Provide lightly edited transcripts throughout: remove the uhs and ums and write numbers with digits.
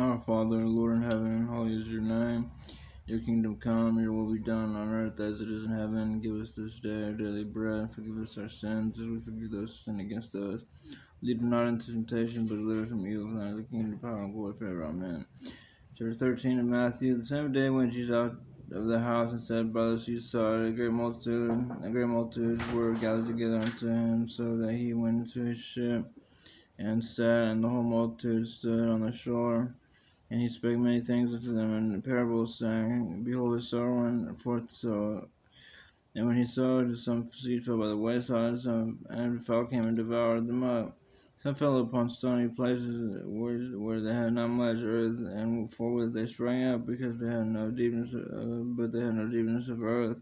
Our Father, Lord in heaven, holy is your name. Your kingdom come, your will be done on earth as it is in heaven. Give us this day our daily bread, and forgive us our sins as we forgive those who sin against us. Lead us not into temptation, but deliver us from evil. For thine is the kingdom, power, and glory forever. Amen. Chapter 13 of Matthew. The same day went Jesus out of the house and said by the seaside, a great multitude were gathered together unto him, so that he went into his ship and sat, and the whole multitude stood on the shore. And he spake many things unto them in parables, saying, Behold, a sower went forth to sow. And when he sowed, some seed fell by the wayside, and fowl came and devoured them up. Some fell upon stony places where they had not much earth, and forthwith they sprang up, because they had no deepness, but they had no deepness of earth.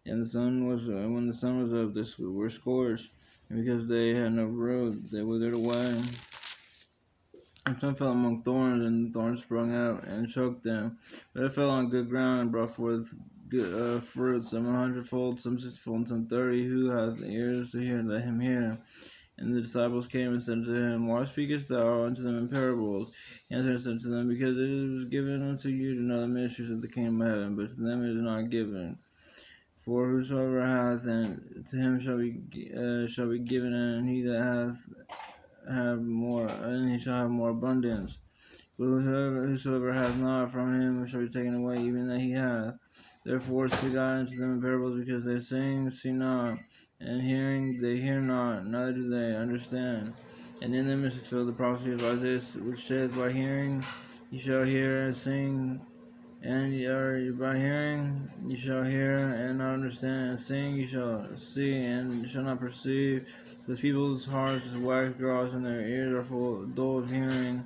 And when the sun was up, they were scorched, and because they had no root, they withered away. And some fell among thorns, and the thorns sprung up and choked them. But it fell on good ground and brought forth good fruit, some 100-fold, some 60-fold, and some 30. Who hath ears to hear, let him hear. And the disciples came and said unto him, Why speakest thou unto them in parables? He answered and said unto them, Because it is given unto you to know the mysteries of the kingdom of heaven, but to them it is not given. For whosoever hath, and to him shall be given, and he that hath have more, and he shall have more abundance. But whosoever hath not, from him shall be taken away even that he hath. Therefore speak I unto them in parables, because they see not, and hearing they hear not, neither do they understand. And in them is fulfilled the prophecy of Isaiah, which saith, By hearing ye shall hear and sing, and by hearing ye shall hear and not understand, and seeing ye shall see and shall not perceive. The people's hearts is wax gross, and their ears are dull of hearing,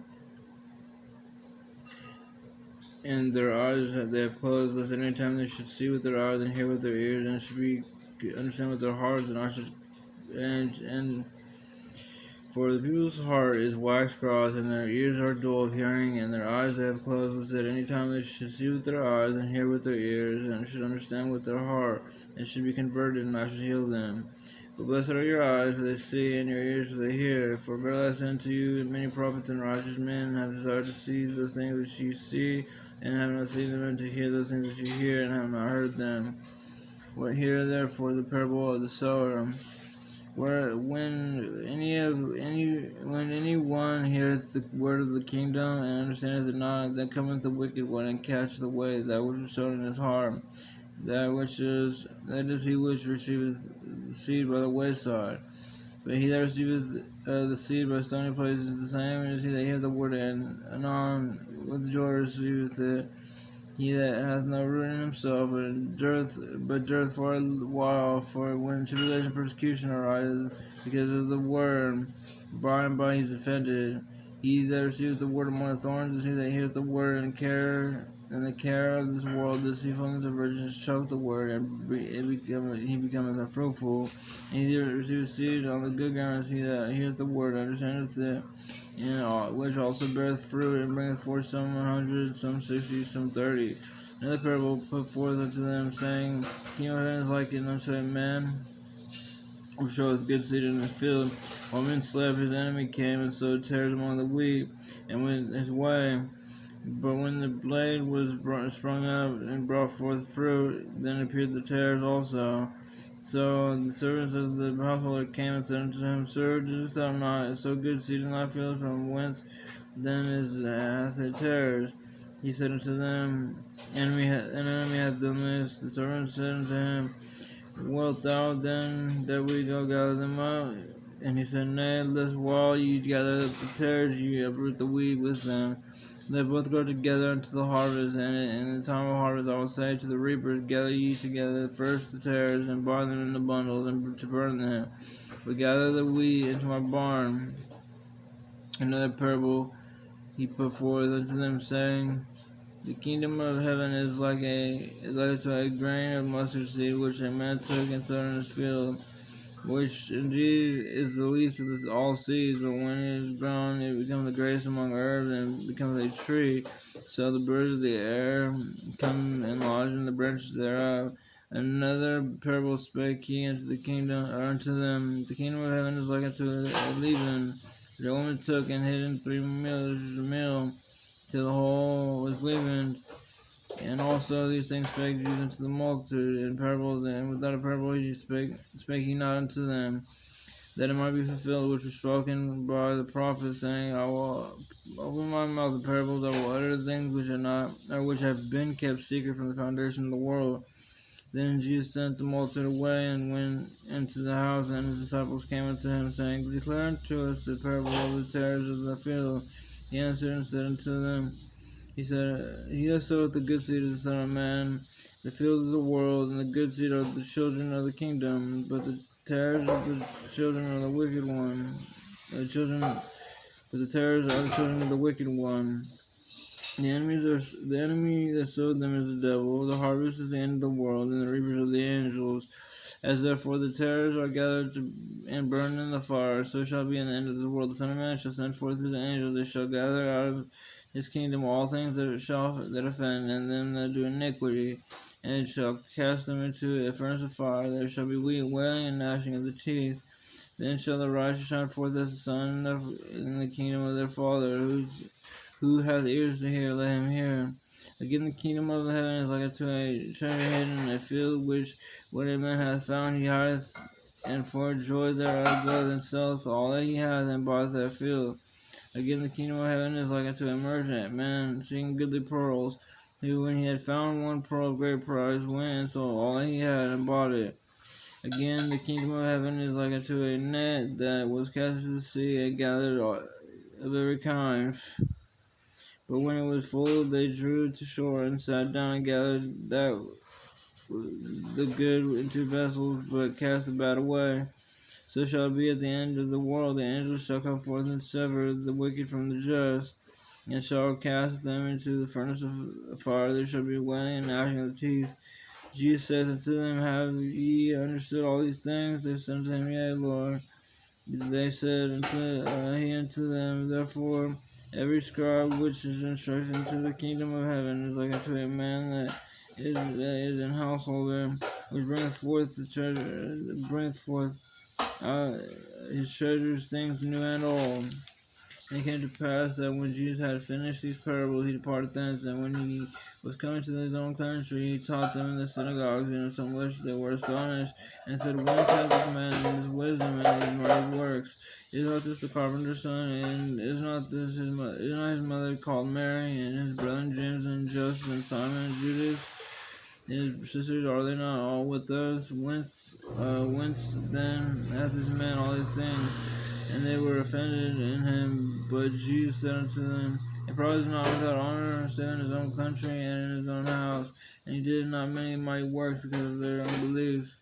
and their eyes they have closed, lest at any time they should see with their eyes and hear with their ears, and should be understand with their hearts, and I should and for the people's heart is wax gross, and their ears are dull of hearing, and their eyes they have closed, lest at any time they should see with their eyes and hear with their ears, and should understand with their heart, and should be converted, and I should heal them. But blessed are your eyes, for they see, and your ears, for they hear. For verily I say unto you, many prophets and righteous men have desired to see those things which you see, and have not seen them, and to hear those things which you hear, and have not heard them. Hear therefore the parable of the sower. When any one heareth the word of the kingdom, and understandeth it not, then cometh the wicked one, and catcheth away that which is sown in his heart. That is he which receiveth the seed by the wayside. But he that receiveth the seed by stony places is the same as he that heareth the word, and anon with joy receiveth it. He that hath no root in himself, but dureth for a while. For when tribulation and persecution arises because of the word, by and by he is offended. He that receiveth the word among the thorns is he that heareth the word, and the care of this world, the deceitfulness of riches, choke the word, and he becometh unfruitful. And he that receiveth seed on the good ground is he that heareth the word, understandeth it, which also beareth fruit, and bringeth forth some 100, some 60, some 30. Another parable put forth unto them, saying, Kingdom of heaven is likened unto a man who showeth good seed in his field. While men slept, his enemy came and sowed tares among the wheat, and went his way. But when the blade was sprung up and brought forth fruit, then appeared the tares also. So the servants of the householder came and said unto him, Sir, didst thou not sow good seed in thy field? From whence then hath it tares? He said unto them, An enemy hath done this. The servants said unto him, Wilt thou then that we go gather them up? And he said, Nay, lest while ye gather up the tares, ye uproot the wheat with them. They both grow together unto the harvest, and in the time of harvest I will say to the reapers, Gather ye together first the tares, and bind them in the bundles, and to burn them, but gather the wheat into my barn. Another parable he put forth unto them, saying, The kingdom of heaven is like to a grain of mustard seed, which a man took and sowed in his field, which indeed is the least of all seeds, but when it is grown, it becomes the greatest among herbs, and becomes a tree. So the birds of the air come and lodge in the branches thereof. Another parable spake he unto them, The kingdom of heaven is like unto a leaven, which a woman took and hid in 3 measures of meal, till the whole was leavened. And also these things spake Jesus unto the multitude in parables, and without a parable he spake he not unto them, that it might be fulfilled which was spoken by the prophet, saying, I will open my mouth in parables, I will utter things which have been kept secret from the foundation of the world. Then Jesus sent the multitude away, and went into the house, and his disciples came unto him, saying, Declare unto us the parable of the tares of the field. He answered and said unto them, He said, He that soweth the good seed is the Son of Man. The field is the world, and the good seed are the children of the kingdom, but the tares are the children of the wicked one. But the tares are the children of the wicked one. The enemy that sowed them is the devil. The harvest is the end of the world, and the reapers are the angels. As therefore the tares are gathered and burned in the fire, so shall be in the end of the world. The Son of Man shall send forth his angels; they shall gather out of his kingdom all things that offend, and them that do iniquity, and shall cast them into a furnace of fire. There shall be wailing and gnashing of the teeth. Then shall the righteous shine forth as the sun in the kingdom of their Father. Who hath ears to hear, let him hear. Again, the kingdom of heaven is like unto a treasure hidden in a field, which when a man hath found, he hideth, and for joy thereof goeth and selleth all that he hath, and buyeth that field. Again, the kingdom of heaven is like unto a merchant, man seeking goodly pearls, who, when he had found one pearl of great price, went and sold all that he had, and bought it. Again, the kingdom of heaven is like unto a net that was cast into the sea, and gathered of every kind. But when it was full, they drew to shore, and sat down, and gathered the good into vessels, but cast the bad away. So shall it be at the end of the world. The angels shall come forth and sever the wicked from the just, and shall cast them into the furnace of fire. There shall be wailing and gnashing of the teeth. Jesus saith unto them, Have ye understood all these things? They said unto him, Yea, Lord. They said he unto them, Therefore every scribe which is instructed into the kingdom of heaven is like unto a man that is an householder, which bringeth forth his treasures, things new and old. And it came to pass that when Jesus had finished these parables, he departed thence, and when he was coming to his own country, he taught them in the synagogues, and insomuch they were astonished, and said, Whence hath this man this wisdom and these mighty works? Is not this the carpenter's son, and is not his mother called Mary, and his brethren James and Joseph and Simon and Judas? And his sisters, are they not all with us? Whence then hath this man all these things? And they were offended in him. But Jesus said unto them, A prophet is not without honor, save in his own country and in his own house. And he did not many mighty works because of their unbelief.